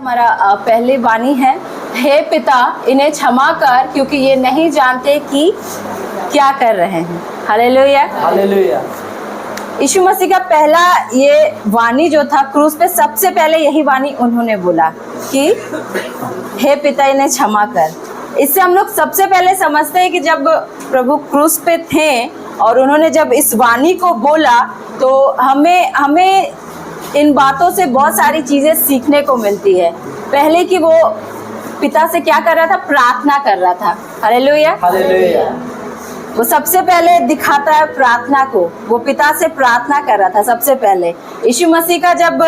हमारा पहली वाणी है, हे पिता इन्हें क्षमा कर क्योंकि ये नहीं जानते कि क्या कर रहे हैं। Hallelujah hallelujah. यीशु मसीह का पहला ये वाणी जो था क्रूस पे, सबसे पहले यही वाणी उन्होंने बोला कि हे पिता इन्हें क्षमा कर। इससे हम लोग सबसे पहले समझते हैं कि जब प्रभु क्रूस पे थे और उन्होंने जब इस वाणी को बोला तो हमें इन बातों से बहुत सारी चीजें सीखने को मिलती है। पहले कि वो पिता से क्या कर रहा था, प्रार्थना कर रहा था। Hallelujah hallelujah. वो सबसे पहले दिखाता है प्रार्थना को, वो पिता से प्रार्थना कर रहा था सबसे पहले। यीशु मसीह का जब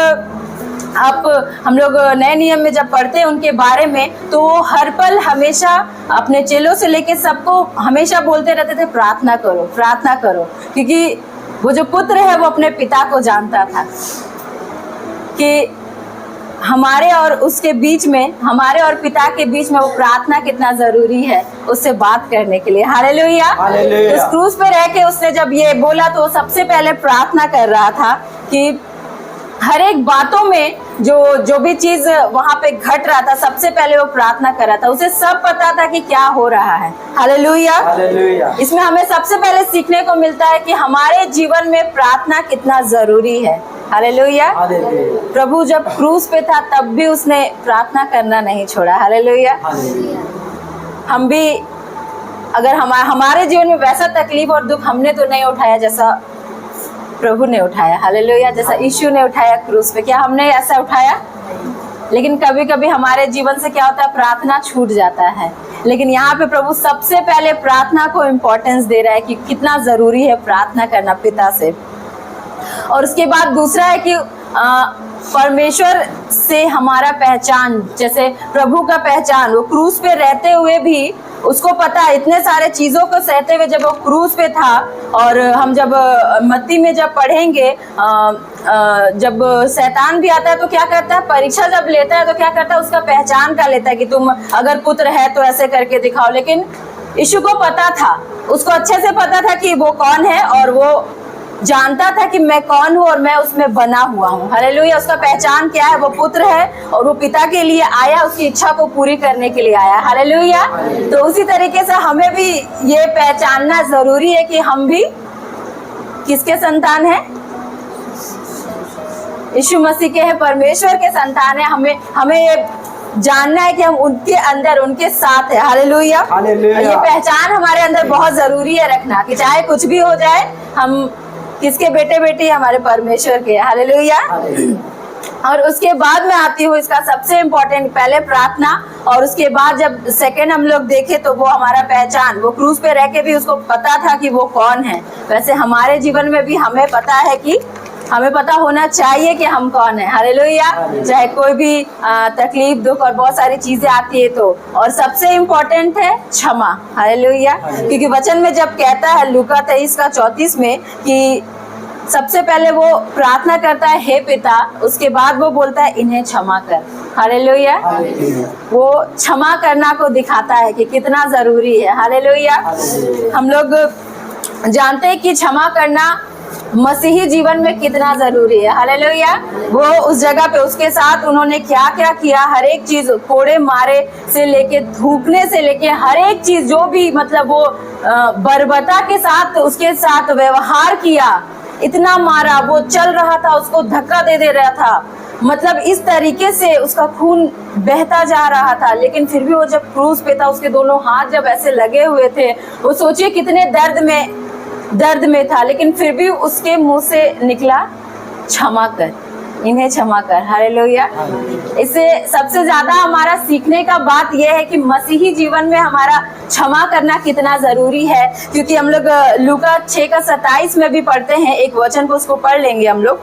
आप हम लोग नए नियम में जब पढ़ते हैं उनके बारे में, तो वो हर पल हमेशा अपने चेलों से लेके सबको हमेशा बोलते रहते थे प्रार्थना करो प्रार्थना करो, क्योंकि वो जो पुत्र है वो अपने पिता को जानता था कि हमारे और उसके बीच में, हमारे और पिता के बीच में वो प्रार्थना कितना जरूरी है उससे बात करने के लिए। हालेलुया। हालेलुया। उस क्रूस पे रह के उसने जब ये बोला तो वो सबसे पहले प्रार्थना कर रहा था कि हर एक बातों में जो भी चीज वहां पे घट रहा था, सबसे पहले वो प्रार्थना कर रहा था। उसे सब पता था कि क्या हो रहा है। हालेलुया। हालेलुया। इसमें हमें सबसे पहले सीखने को मिलता है कि हमारे जीवन में प्रार्थना कितना जरूरी है। हालेलुया। हालेलुया। प्रभु जब क्रूस पे था तब भी उसने प्रार्थना करना नहीं छोड़ा। हालेलुया। हम भी अगर हमारे जीवन में वैसा तकलीफ और दुख हमने तो नहीं उठाया जैसा प्रभु ने उठाया। हालेलुया। जैसा यीशु ने उठाया क्रूस पे, क्या हमने ऐसा उठाया? लेकिन कभी कभी हमारे जीवन से क्या होता है, प्रार्थना छूट जाता है। लेकिन यहाँ पे प्रभु सबसे पहले प्रार्थना को इम्पोर्टेंस दे रहा है कि कितना जरूरी है प्रार्थना करना पिता से। और उसके बाद दूसरा है कि परमेश्वर से हमारा पहचान, जैसे प्रभु का पहचान, वो क्रूस पे रहते हुए भी उसको पता है, इतने सारे चीजों को सहते हुए जब वो क्रूस पे था। और हम जब मत्ती में जब पढ़ेंगे, जब शैतान भी आता है तो क्या करता है, परीक्षा जब लेता है तो क्या करता है, उसका पहचान कर लेता है कि तुम अगर पुत्र है तो ऐसे करके दिखाओ। लेकिन यीशु को पता था, उसको अच्छे से पता था कि वो कौन है और वो जानता था कि मैं कौन हूँ और मैं उसमें बना हुआ हूँ। हालेलुया। उसका पहचान क्या है, वो पुत्र है और वो पिता के लिए आया, उसकी इच्छा को पूरी करने के लिए आया। हालेलुया। तो उसी तरीके से हमें भी ये पहचानना जरूरी है कि हम भी किसके संतान हैं, यीशु मसीह के हैं, परमेश्वर के संतान है। हमें ये जानना है कि हम उनके अंदर, उनके साथ है। हालेलुया। ये पहचान हमारे अंदर बहुत जरूरी है रखना, कि चाहे कुछ भी हो जाए हम किसके बेटे बेटी, हमारे परमेश्वर के। हालेलुया। और उसके बाद में आती हूँ इसका सबसे इम्पोर्टेंट, पहले प्रार्थना और उसके बाद जब सेकंड हम लोग देखें तो वो हमारा पहचान। वो क्रूस पे रह के भी उसको पता था कि वो कौन है। वैसे हमारे जीवन में भी हमें पता है कि हमें पता होना चाहिए कि हम कौन है। हालेलुया। चाहे कोई भी तकलीफ, दुख और बहुत सारी चीजें आती है तो। और सबसे इम्पोर्टेंट है क्षमा। हालेलुया। क्योंकि वचन में जब कहता है लूका 23:34 में कि सबसे पहले वो प्रार्थना करता है हे पिता, उसके बाद वो बोलता है इन्हें क्षमा कर। हालेलुया। वो क्षमा करना को दिखाता है कि कितना जरूरी है। हालेलुया। हम लोग जानते हैं कि क्षमा करना मसीही जीवन में कितना जरूरी है। हालेलुया। वो उस जगह पे उसके साथ उन्होंने क्या क्या किया, हर एक चीज, कोड़े मारे से लेके, थूकने से लेके, हर एक चीज जो भी, मतलब वो बर्बरता के साथ उसके साथ व्यवहार किया, इतना मारा, वो चल रहा था उसको धक्का दे रहा था, मतलब इस तरीके से उसका खून बहता जा रहा था। लेकिन फिर भी वो जब क्रूस पे था, उसके दोनों हाथ जब ऐसे लगे हुए थे, वो सोचिए कितने दर्द में था, लेकिन फिर भी उसके मुंह से निकला क्षमा कर, इन्हें क्षमा कर। हालेलुया। इससे सबसे ज्यादा हमारा सीखने का बात यह है कि मसीही जीवन में हमारा क्षमा करना कितना जरूरी है। क्योंकि हम लोग लूका 6:27 में भी पढ़ते हैं एक वचन को, उसको पढ़ लेंगे हम लोग।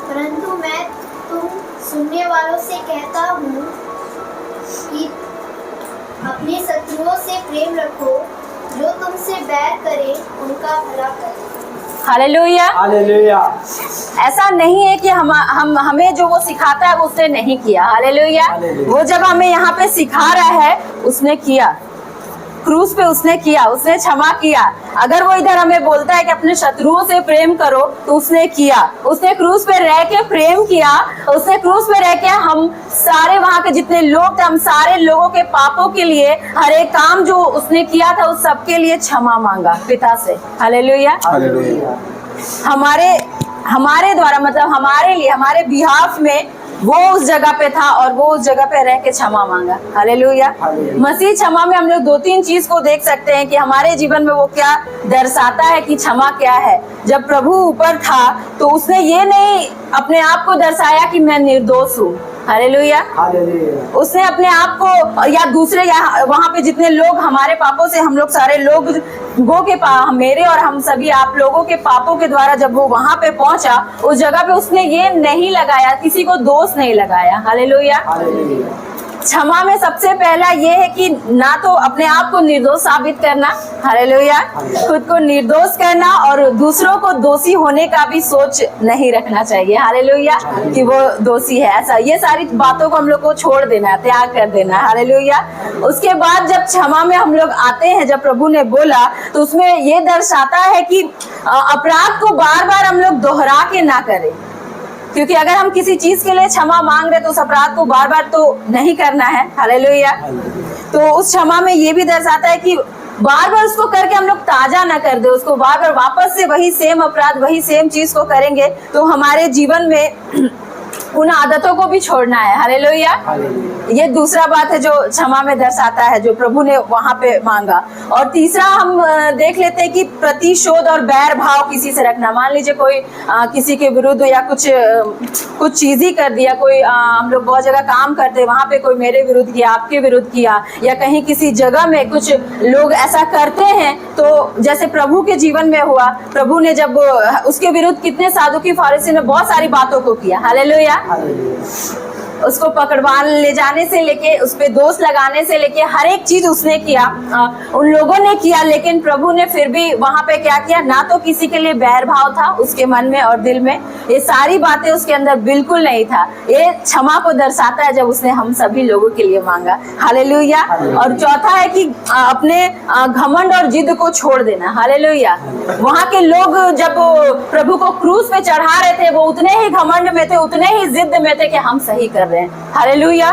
परंतु मैं तुम सुनने वालों से कहता हूँ कि अपने शत्रुओं से प्रेम रखो, जो तुमसे बैर करे उनका भला करो। हालेलुया। हालेलुया। ऐसा नहीं है कि हमें जो वो सिखाता है वो उसने नहीं किया। हालेलुया। वो जब हमें यहाँ पे सिखा रहा है उसने किया। क्रूस पे उसने किया, उसने क्षमा किया। अगर वो इधर हमें बोलता है कि अपने शत्रुओं से प्रेम करो, तो उसने किया, उसने क्रूस पे रह के प्रेम किया, उसने क्रूस पे रह के हम सारे वहां के जितने लोग थे, हम सारे लोगों के पापों के लिए हर एक काम जो उसने किया था उस सबके लिए क्षमा मांगा पिता से। हालेलुया। हमारे द्वारा, मतलब हमारे लिए, हमारे बिहाफ में वो उस जगह पे था और वो उस जगह पे रह के क्षमा मांगा। हालेलुया। मसीह क्षमा में हम लोग 2-3 चीज को देख सकते हैं कि हमारे जीवन में वो क्या दर्शाता है कि क्षमा क्या है। जब प्रभु ऊपर था तो उसने ये नहीं अपने आप को दर्शाया कि मैं निर्दोष हूँ। हालेलुया। उसने अपने आप को या दूसरे या वहां पे जितने लोग हमारे पापों से, हम लोग सारे लोग मेरे और हम सभी आप लोगों के पापों के द्वारा जब वो वहां पे पहुंचा, उस जगह पे उसने ये नहीं लगाया, किसी को दोष नहीं लगाया। हालेलुया। क्षमा में सबसे पहला ये है कि ना तो अपने आप को निर्दोष साबित करना, हालेलुया, खुद को निर्दोष करना, और दूसरों को दोषी होने का भी सोच नहीं रखना चाहिए। हालेलुया, कि वो दोषी है, ऐसा ये सारी बातों को हम लोग को छोड़ देना, त्याग कर देना। हालेलुया। उसके बाद जब क्षमा में हम लोग आते हैं, जब प्रभु ने बोला, तो उसमें ये दर्शाता है कि अपराध को बार बार हम लोग दोहरा के ना करें, क्योंकि अगर हम किसी चीज के लिए क्षमा मांग रहे तो उस अपराध को बार बार तो नहीं करना है। हालेलुया। तो उस क्षमा में ये भी दर्शाता है कि बार बार उसको करके हम लोग ताजा ना कर दे, उसको बार बार वापस से वही सेम अपराध, वही सेम चीज को करेंगे तो हमारे जीवन में उन आदतों को भी छोड़ना है। हालेलुया। ये दूसरा बात है जो क्षमा में दर्शाता है, जो प्रभु ने वहां पे मांगा। और तीसरा हम देख लेते हैं कि प्रतिशोध और बैर भाव किसी से रखना। मान लीजिए कोई किसी के विरुद्ध या कुछ चीज ही कर दिया, कोई हम लोग बहुत जगह काम करते हैं, वहां पे कोई मेरे विरुद्ध किया, आपके विरुद्ध किया, या कहीं किसी जगह में कुछ लोग ऐसा करते हैं, तो जैसे प्रभु के जीवन में हुआ, प्रभु ने जब उसके विरुद्ध कितने सादुकी फारिसी ने बहुत सारी बातों को किया। हालेलुया। उसको पकड़वा ले जाने से लेके, उस पे दोष लगाने से लेके हर एक चीज उसने किया, उन लोगों ने किया, लेकिन प्रभु ने फिर भी वहां पे क्या किया, ना तो किसी के लिए बैर भाव था उसके मन में और दिल में, ये सारी बातें उसके अंदर बिल्कुल नहीं था। ये क्षमा को दर्शाता है जब उसने हम सभी लोगों के लिए मांगा। हालेलुया। और चौथा है कि अपने घमंड और जिद को छोड़ देना। हालेलुया। वहां के लोग जब प्रभु को क्रूस पे चढ़ा रहे थे, वो उतने ही घमंड में थे, उतने ही जिद में थे कि हम सही कर रहे हैं। हालेलुया।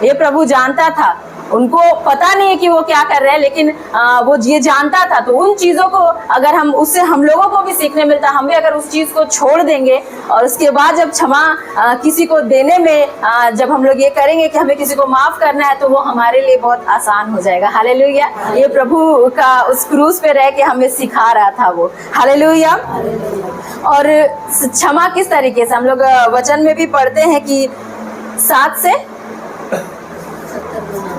ये प्रभु जानता था, उनको पता नहीं है कि वो क्या कर रहे हैं, लेकिन वो ये जानता था। तो उन चीजों को अगर हम उससे हम लोगों को भी सीखने मिलता, हम भी अगर उस चीज को छोड़ देंगे और उसके बाद जब क्षमा किसी को देने में जब हम लोग ये करेंगे कि हमें किसी को माफ करना है, तो वो हमारे लिए बहुत आसान हो जाएगा। हालेलुया। ये प्रभु का उस क्रूस पे रह के हमें सिखा रहा था वो। हालेलुया। और क्षमा किस तरीके से हम लोग वचन में भी पढ़ते हैं कि 7 से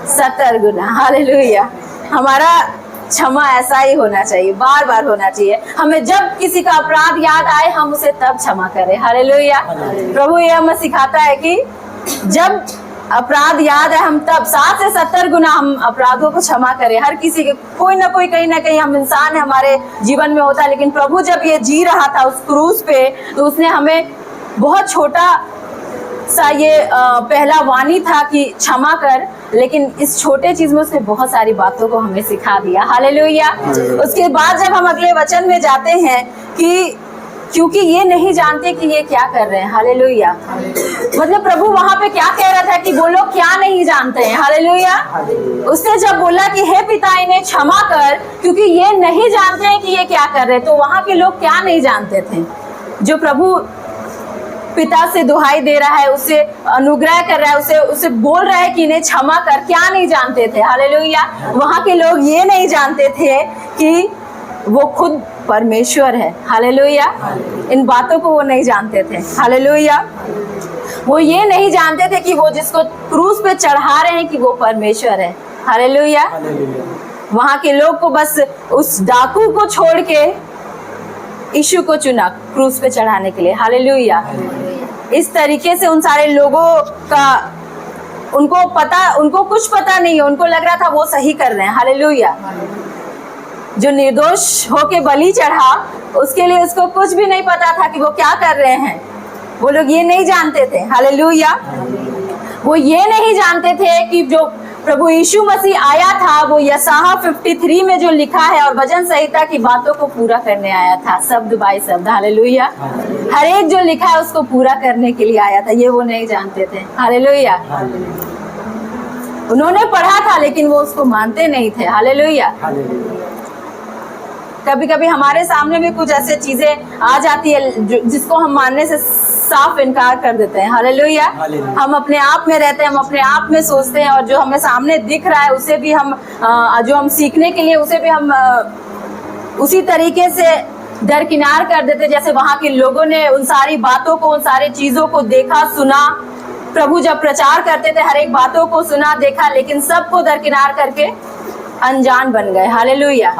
70 गुना। हालेलुया। हमारा क्षमा ऐसा ही होना चाहिए, बार बार होना चाहिए। हमें जब किसी का अपराध याद आए, हम उसे तब क्षमा करें। हालेलुया। प्रभु ये हमें सिखाता है कि जब अपराध याद है, हम तब 7 से 70 गुना हम अपराधों को क्षमा करें। हर किसी के कोई ना कोई, कहीं ना कहीं हम इंसान है, हमारे जीवन में होता है, लेकिन प्रभु जब ये जी रहा था उस क्रूस पे, तो उसने हमें बहुत छोटा सा ये पहला वाणी था कि क्षमा कर, लेकिन इस छोटे चीज में उसने बहुत सारी बातों को हमें सिखा दिया। हालेलुया। उसके बाद जब हम अगले वचन में जाते हैं कि क्योंकि ये नहीं जानते कि ये क्या कर रहे हैं। हालेलुया। मतलब प्रभु वहां पे क्या कह रहा था कि वो लोग क्या नहीं जानते हैं। हालेलुया। उसने जब बोला कि हे पिता इन्हें क्षमा कर, क्योंकि ये नहीं जानते हैं कि ये क्या कर रहे हैं, तो वहां के लोग क्या नहीं जानते थे? जो प्रभु पिता से दुहाई दे रहा है, उसे अनुग्रह कर रहा है, उसे बोल रहा है कि इन्हें क्षमा कर, क्या नहीं जानते थे? हालेलुया। वहां के लोग ये नहीं जानते थे कि वो खुद परमेश्वर है। हालेलुया। इन बातों को वो नहीं जानते थे। हालेलुया। वो ये नहीं जानते थे कि वो जिसको क्रूस पे चढ़ा रहे हैं कि वो परमेश्वर है। हालेलुया। वहां के लोग को बस उस डाकू को छोड़ के यीशु को चुना क्रूस पे चढ़ाने के लिए। हालेलुया। इस तरीके से उन सारे लोगों का उनको कुछ पता नहीं है, उनको लग रहा था वो सही कर रहे हैं। हालेलुया। जो निर्दोष होके बलि चढ़ा, उसके लिए उसको कुछ भी नहीं पता था कि वो क्या कर रहे हैं। वो लोग ये नहीं जानते थे। हालेलुया। वो ये नहीं जानते थे कि जो प्रभु यीशु मसीह आया था वो यशायाह 53 में जो लिखा है और भजन संहिता की बातों को पूरा करने आया था, शब्द बाय शब्द। हालेलुया। हर एक जो लिखा है उसको पूरा करने के लिए आया था, ये वो नहीं जानते थे। हालेलुया। उन्होंने पढ़ा था लेकिन वो उसको मानते नहीं थे। हालेलुया। कभी कभी हमारे सामने भी कुछ ऐसे चीजें आ जाती है जिसको हम मानने से साफ इनकार कर देते हैं। हालेलुया। हम अपने आप में रहते हैं, हम अपने आप में सोचते हैं और जो हमें सामने दिख रहा है उसे भी हम जो हम सीखने के लिए उसे भी हम उसी तरीके से दरकिनार कर देते हैं जैसे वहां के लोगों ने उन सारी बातों को, उन सारी चीजों को देखा, सुना। प्रभु जब प्रचार करते थे हर एक बातों को सुना, देखा, लेकिन सबको दरकिनार करके अनजान बन गए। हालेलुया।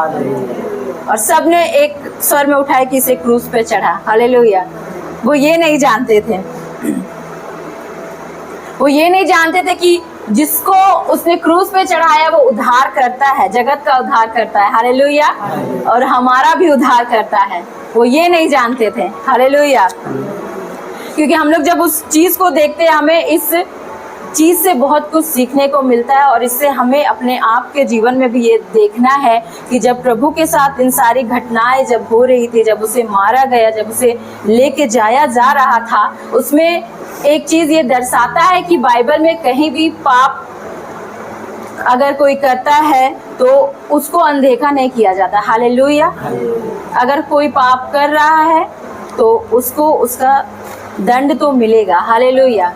और सबने एक स्वर में उठाया कि इसे क्रूस पे चढ़ा। हालेलुया। वो ये नहीं जानते थे, वो ये नहीं जानते थे कि जिसको उसने क्रूस पे चढ़ाया वो उद्धार करता है, जगत का उद्धार करता है। हालेलुया। और हमारा भी उद्धार करता है, वो ये नहीं जानते थे। हालेलुया। क्योंकि हम लोग जब उस चीज को देखते हैं हमें इस चीज से बहुत कुछ सीखने को मिलता है और इससे हमें अपने आप के जीवन में भी ये देखना है कि जब प्रभु के साथ इन सारी घटनाएं जब हो रही थी, जब उसे मारा गया, जब उसे लेके जाया जा रहा था, उसमें एक चीज ये दर्शाता है कि बाइबल में कहीं भी पाप अगर कोई करता है तो उसको अनदेखा नहीं किया जाता। हालेलुया। अगर कोई पाप कर रहा है तो उसको उसका दंड तो मिलेगा। हालेलुया।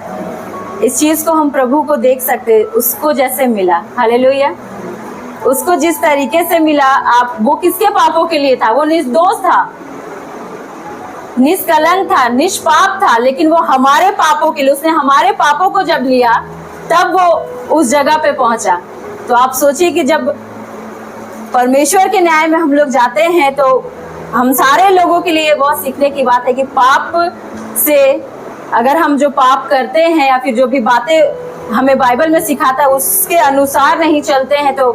इस चीज को हम प्रभु को देख सकते, उसको जैसे मिला। हालेलुया। उसको जिस तरीके से मिला, आप वो किसके पापों के लिए था? वो निर्दोष था, निष्कलंक था, निष्पाप था, लेकिन वो हमारे पापों के लिए, उसने हमारे पापों को जब लिया तब वो उस जगह पे पहुंचा। तो आप सोचिए कि जब परमेश्वर के न्याय में हम लोग जाते हैं तो हम सारे लोगों के लिए बहुत सीखने की बात है कि पाप से अगर हम जो पाप करते हैं या फिर जो भी बातें हमें बाइबल में सिखाता है उसके अनुसार नहीं चलते हैं तो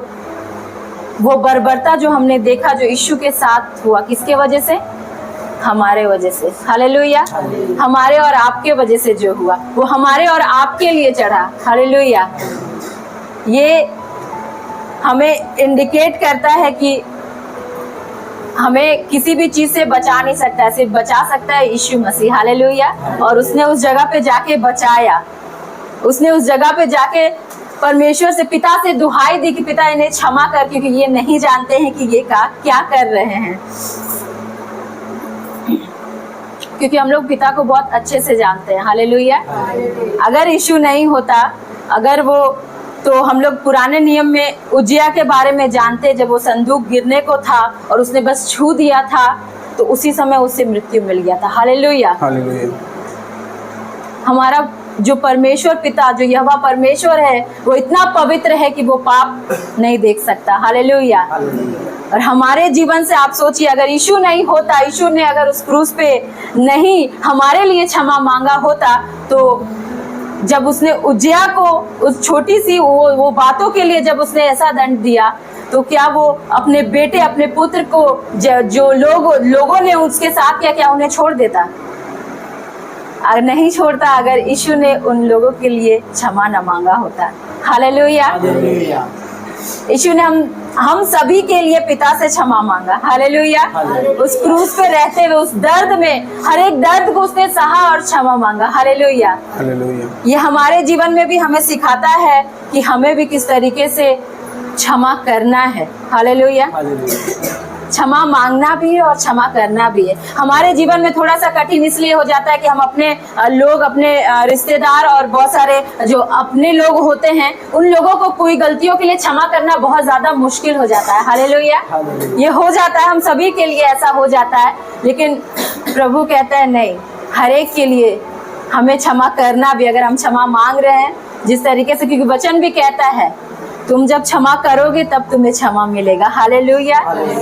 वो बर्बरता जो हमने देखा जो यीशु के साथ हुआ, किसके वजह से? हमारे वजह से। हालेलुया। हमारे और आपके वजह से जो हुआ वो हमारे और आपके लिए चढ़ा। हालेलुया। ये हमें इंडिकेट करता है कि हमें किसी भी चीज से बचा नहीं सकता है, सिर्फ बचा सकता है यीशु मसीह। हालेलुया। और उसने उस जगह पे जाके बचाया, उसने उस जगह पे जाके परमेश्वर से, पिता से दुहाई दी कि पिता इन्हें क्षमा कर, क्योंकि ये नहीं जानते हैं कि ये क्या कर रहे हैं। क्योंकि हम लोग पिता को बहुत अच्छे से जानते हैं। हालेलुया। अगर यीशु नहीं होता, अगर वो, तो हम लोग पुराने नियम में उज्जिया के बारे में जानते, जब वो संदूक गिरने को था और उसने बस छू दिया था तो उसी समय उससे मृत्यु मिल गया था। हालेलुया। हमारा जो परमेश्वर पिता, जो यहोवा परमेश्वर है, वो इतना पवित्र है कि वो पाप नहीं देख सकता। हालेलुया। और हमारे जीवन से आप सोचिए, अगर यीशु नहीं होता, यीशु ने अगर उस क्रूस पे नहीं हमारे लिए क्षमा मांगा होता, तो जब उसने उज्जिया को उस छोटी सी वो बातों के लिए जब उसने ऐसा दंड दिया, तो क्या वो अपने बेटे, अपने पुत्र को जो लोगों ने उसके साथ क्या उन्हें छोड़ देता? अगर नहीं छोड़ता, अगर यीशु ने उन लोगों के लिए क्षमा न मांगा होता। हालेलुया। यीशु ने हम सभी के लिए पिता से क्षमा मांगा। हालेलुया। उस क्रूस पे रहते हुए, उस दर्द में, हर एक दर्द को उसने सहा और क्षमा मांगा। हालेलुया। ये हमारे जीवन में भी हमें सिखाता है कि हमें भी किस तरीके से क्षमा करना है। हालेलुया। क्षमा मांगना भी है और क्षमा करना भी है। हमारे जीवन में थोड़ा सा कठिन इसलिए हो जाता है कि हम अपने लोग, अपने रिश्तेदार और बहुत सारे जो अपने लोग होते हैं, उन लोगों को कोई गलतियों के लिए क्षमा करना बहुत ज्यादा मुश्किल हो जाता है। हालेलुया। ये हो जाता है, हम सभी के लिए ऐसा हो जाता है, लेकिन प्रभु कहता है नहीं, हर एक के लिए हमें क्षमा करना भी, अगर हम क्षमा मांग रहे हैं जिस तरीके से, क्योंकि वचन भी कहता है तुम जब क्षमा करोगे तब तुम्हें क्षमा मिलेगा। हालेलुया।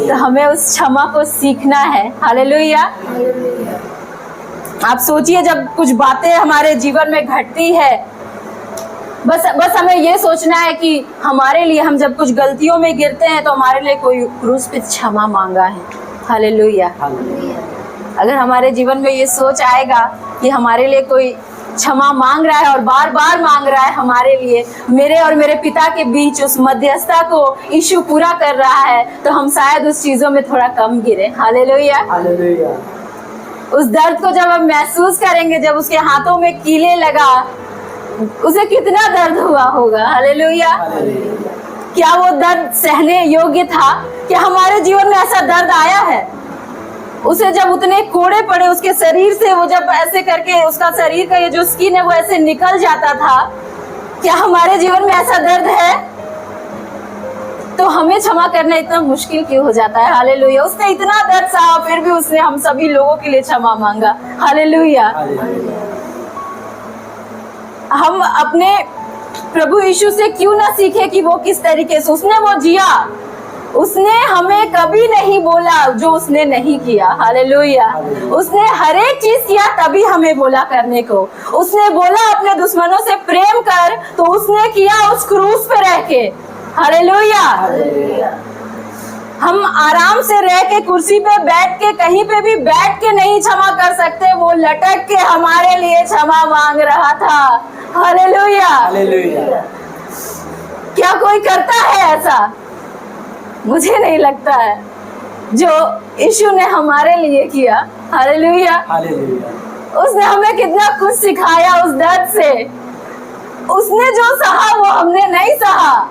तो हमें उस क्षमा को सीखना है। हालेलुया। आप सोचिए, जब कुछ बातें हमारे जीवन में घटती है, बस हमें ये सोचना है कि हमारे लिए, हम जब कुछ गलतियों में गिरते हैं तो हमारे लिए कोई क्रूस पे क्षमा मांगा है। हालेलुया। अगर हमारे जीवन में ये सोच आएगा कि हमारे लिए कोई क्षमा मांग रहा है और बार बार मांग रहा है हमारे लिए। मेरे और मेरे पिता के बीच उस मध्यस्थता को यीशु पूरा कर रहा है, तो हम शायद उस चीजों में थोड़ा कम गिरे। हालेलुया। हालेलुया। उस दर्द को जब हम महसूस करेंगे, जब उसके हाथों में कीले लगा, उसे कितना दर्द हुआ होगा। हालेलुया। हालेलुया। क्या वो दर्द सहने योग्य था? क्या हमारे जीवन में ऐसा दर्द आया है? उसे जब उतने कोड़े पड़े उसके शरीर से, वो जब ऐसे करके उसका शरीर का ये जो स्किन है वो ऐसे निकल जाता था, क्या हमारे जीवन में ऐसा दर्द है? तो हमें क्षमा करना इतना मुश्किल क्यों हो जाता है? हालेलुया। उसने इतना दर्द सहा, फिर भी उसने हम सभी लोगों के लिए क्षमा मांगा। हालेलुया। हम अपने प्रभु यीशु से क्यों ना सीखे कि वो किस तरीके से उसने वो जिया। उसने हमें कभी नहीं बोला जो उसने नहीं किया। हालेलुया। उसने हर एक चीज किया, तभी हमें बोला करने को। उसने बोला अपने दुश्मनों से प्रेम कर, तो उसने किया उस क्रूस पे रह के। हालेलुया। हम आराम से रह के कुर्सी पे बैठ के, कहीं पे भी बैठ के नहीं क्षमा कर सकते। वो लटक के हमारे लिए क्षमा मांग रहा था। हालेलुया। हालेलुया। क्या कोई करता है ऐसा? मुझे नहीं लगता है। जो यीशु ने हमारे लिए किया। हालेलुया। हालेलुया। उसने हमें कितना कुछ सिखाया उस दर्द से। उसने जो सहा वो हमने नहीं सहा,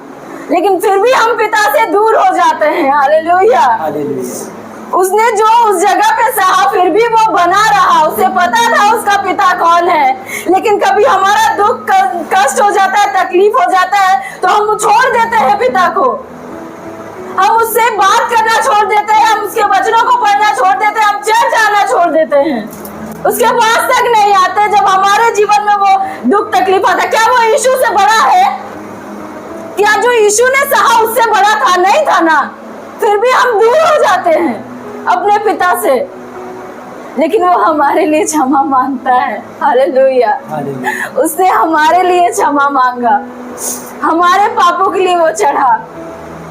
लेकिन फिर भी हम पिता से दूर हो जाते हैं। हालेलुया। हालेलुया। उसने जो उस जगह पे सहा, फिर भी वो बना रहा। उसे पता था उसका पिता कौन है, लेकिन कभी हमारा दुख कष्ट हो जाता है, तकलीफ हो जाता है, तो हम छोड़ देते हैं पिता को। हम उससे बात करना छोड़ देते हैं, हम उसके वचनों को पढ़ना छोड़ देते हैं, हम चर्च आना छोड़ देते हैं, उसके पास तक नहीं आते जब हमारे जीवन में वो दुख तकलीफ आता है। क्या वो यीशु से बड़ा है? क्या जो यीशु ने सहा उससे बड़ा था? नहीं था ना। फिर भी हम दूर हो जाते हैं अपने पिता से, लेकिन वो हमारे लिए क्षमा मांगता है। हालेलुया। उसने हमारे लिए क्षमा मांगा, हमारे पापों के लिए वो चढ़ा।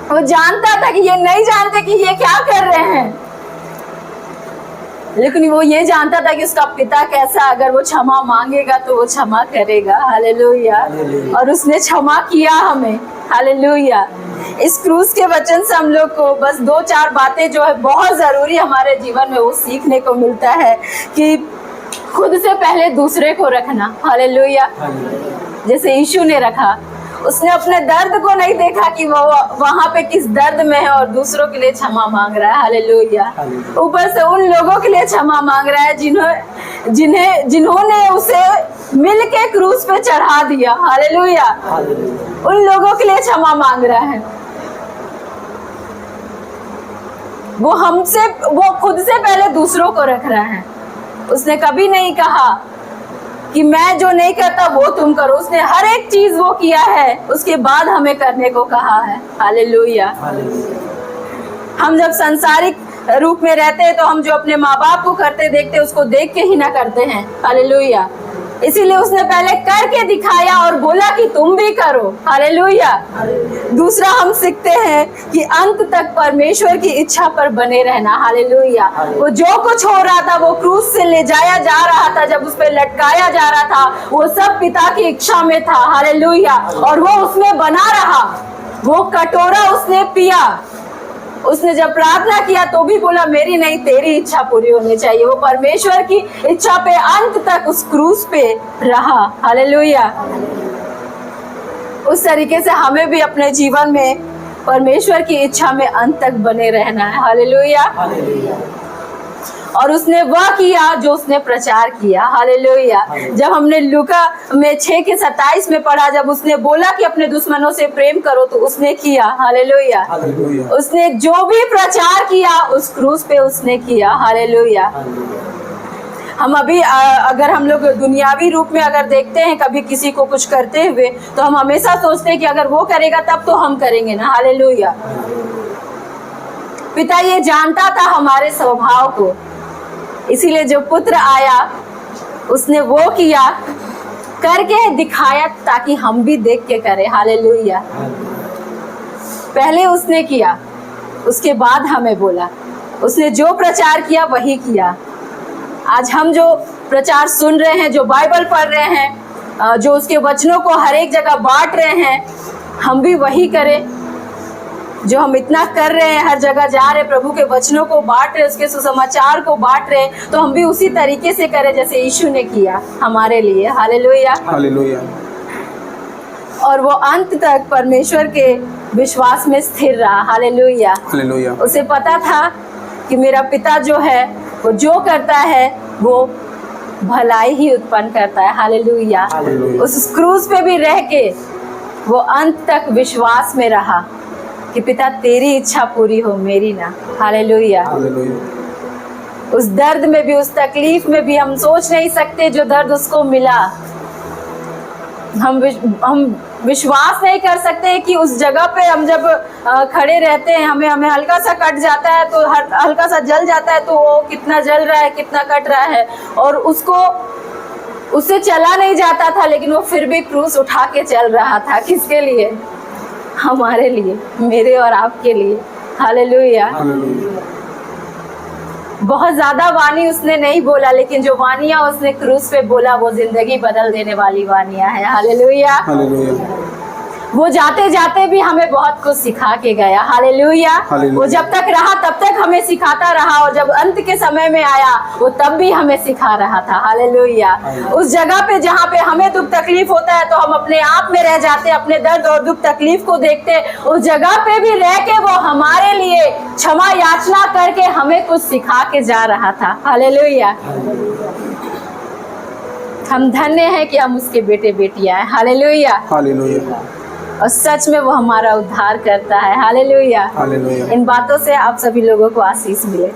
वो जानता था कि ये नहीं जानते कि ये क्या कर रहे हैं, लेकिन वो ये जानता था कि उसका पिता कैसा, अगर वो क्षमा मांगेगा तो वो क्षमा करेगा। हालेलुया। और उसने क्षमा किया हमें। हालेलुया। इस क्रूस के वचन से हम लोग को बस 2-4 बातें जो है बहुत जरूरी हमारे जीवन में वो सीखने को मिलता है कि खुद से पहले दूसरे को रखना। हालेलुया। जैसे यीशु ने रखा, उसने अपने दर्द को नहीं देखा कि वो वहां पे किस दर्द में है, और दूसरों के लिए क्षमा मांग रहा है। हालेलुया। ऊपर से उन लोगों के लिए क्षमा मांग रहा है जिन्होंने उसे मिल के क्रूस पे चढ़ा दिया। हालेलुया। उन लोगों के लिए क्षमा मांग रहा है। वो खुद से पहले दूसरों को रख रहा है। उसने कभी नहीं कहा कि मैं जो नहीं करता वो तुम करो। उसने हर एक चीज वो किया है, उसके बाद हमें करने को कहा है। हालेलुया। हम जब सांसारिक रूप में रहते हैं तो हम जो अपने माँ बाप को करते देखते हैं उसको देख के ही ना करते हैं। हालेलुया। इसीलिए उसने पहले करके दिखाया और बोला कि तुम भी करो। हालेलुया। दूसरा हम सीखते हैं कि अंत तक परमेश्वर की इच्छा पर बने रहना। हालेलुया। वो जो कुछ हो रहा था, वो क्रूस से ले जाया जा रहा था, जब उस पे लटकाया जा रहा था, वो सब पिता की इच्छा में था। हालेलुया। और वो उसमें बना रहा। वो कटोरा उसने पिया, उसने जब प्रार्थना किया तो भी बोला मेरी नहीं तेरी इच्छा पूरी होनी चाहिए। वो परमेश्वर की इच्छा पे अंत तक उस क्रूस पे रहा। हालेलुया। उस तरीके से हमें भी अपने जीवन में परमेश्वर की इच्छा में अंत तक बने रहना है। हालेलुया। और उसने वह किया जो उसने प्रचार किया। हालेलुया। जब हमने लूका में 6:27 में पढ़ा, जब उसने बोला कि अपने दुश्मनों से प्रेम करो, तो उसने किया। हालेलुया। उसने जो भी प्रचार किया उस क्रूस पे उसने किया। हालेलुया। हम अभी अगर हम लोग दुनियावी रूप में अगर देखते हैं कभी किसी को कुछ करते हुए, तो हम हमेशा सोचते हैं कि अगर वो करेगा तब तो हम करेंगे ना। हालेलुया। पिता ये जानता था हमारे स्वभाव को, इसीलिए जो पुत्र आया उसने वो किया, करके दिखाया ताकि हम भी देख के करें। हालेलुया। पहले उसने किया, उसके बाद हमें बोला। उसने जो प्रचार किया वही किया। आज हम जो प्रचार सुन रहे हैं, जो बाइबल पढ़ रहे हैं, जो उसके वचनों को हर एक जगह बांट रहे हैं, हम भी वही करें जो हम इतना कर रहे हैं। हर जगह जा रहे, प्रभु के वचनों को बांट रहे, उसके सुसमाचार को बांट रहे, तो हम भी उसी तरीके से करें जैसे यीशु ने किया हमारे लिए। Hallelujah, hallelujah. और वो अंत तक परमेश्वर के विश्वास में स्थिर रहा। Hallelujah, hallelujah. उसे पता था कि मेरा पिता जो है वो जो करता है वो भलाई ही उत्पन्न करता है। हालेलुया। हालेलुया। उस क्रूज पे भी रह के वो अंत तक विश्वास में रहा कि पिता तेरी इच्छा पूरी हो, मेरी ना। हालेलुया। हालेलुया। उस दर्द में भी, उस तकलीफ में भी हम सोच नहीं सकते जो दर्द उसको मिला। हम विश्वास नहीं कर सकते कि उस जगह पे हम जब खड़े रहते हैं, हमें हल्का सा कट जाता है तो हल्का सा जल जाता है, तो वो कितना जल रहा है, कितना कट रहा है, और उससे चला नहीं जाता था, लेकिन वो फिर भी क्रूस उठा के चल रहा था। किसके लिए? हमारे लिए, मेरे और आपके लिए। हालेलुया। बहुत ज्यादा वाणी उसने नहीं बोला, लेकिन जो वानियां उसने क्रूस पे बोला वो जिंदगी बदल देने वाली वानियां है। हालेलुया। हालेलुया। वो जाते जाते भी हमें बहुत कुछ सिखा के गया। हालेलुया। हालेलुया। वो जब तक रहा तब तक हमें सिखाता रहा, और जब अंत के समय में आया वो तब भी हमें सिखा रहा था। हालेलुया। उस जगह पे जहाँ पे हमें दुख तकलीफ होता है तो हम अपने आप में रह जाते, अपने दर्द और दुख तकलीफ को देखते, उस जगह पे भी रह के वो हमारे लिए क्षमा याचना करके हमें कुछ सिखा के जा रहा था। हालेलुया। हम धन्य हैं कि हम उसके बेटे बेटियां हैं। हालेलुया। हालेलुया। और सच में वो हमारा उद्धार करता है। हालेलुया। हालेलुया। इन बातों से आप सभी लोगों को आशीष मिले।